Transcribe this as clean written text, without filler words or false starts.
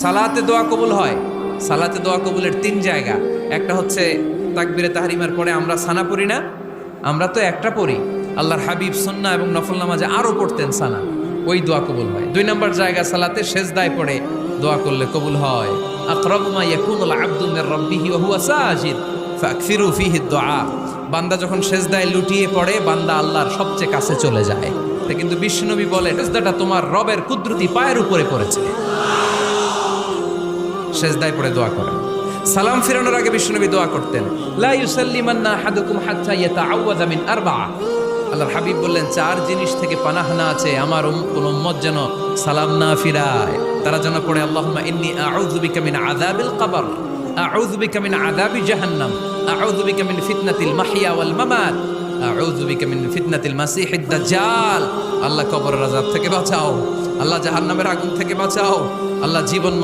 সালাতে দোয়া কবুল হয়। সালাতে দোয়া কবুলের 3 জায়গা। একটা হচ্ছে তাকবীরে তাহরিমার পরে আমরা সানা পড়ি না, আমরা তো একটা পড়ি। আল্লাহর হাবিব সুন্নাহ এবং নফল নামাজে আরো পড়তেন সানা, ওই দোয়া কবুল হয়। 2 নম্বর জায়গা সালাতে সেজদায় পড়ে দোয়া করলে কবুল হয়। আকরাবু মা ইয়াকুনুল আবদু মির রাব্বিহি ওয়া হুয়া সাজিদ ফাকসিরু ফিহি দুআ। বান্দা যখন সেজদায় লুটিয়ে পড়ে, বান্দা আল্লাহর সবচেয়ে কাছে চলে যায়। তা কিন্তু বিশ্বনবী বলে, সেজদাটা তোমার রবের কুদরতি পায়ের উপরে পড়েছে। সেজদায় পড়ে দোয়া করেন। সালাম ফিরানোর আগে বিশ্বনবী দোয়া করতেন, লা ইউসাল্লিমান্না আহাদুকুম হাত্তা ইয়াতাআওয়াযা মিন আরবা'a। আল্লাহর হাবিব বললেন, 4 জিনিস থেকে পানাহ না আছে আমার কোন উম্মত যেন সালাম না ফিরায়। তারা যেন পড়ে, আল্লাহুম্মা ইন্নী আউযু বিকা মিন আযাবিল কবর, আউযু বিকা মিন আযাবি জাহান্নাম, আউযু বিকা মিন ফিতনাতিল মাহইয়া ওয়াল মামাত, আউযু বিকা মিন ফিতনাতিল মাসিহিদ দাজ্জাল। আল্লাহ কবরের আযাব থেকে বাঁচাও, আল্লাহ জাহান্নামের আগুন থেকে বাঁচাও, আল্লাহ জীবন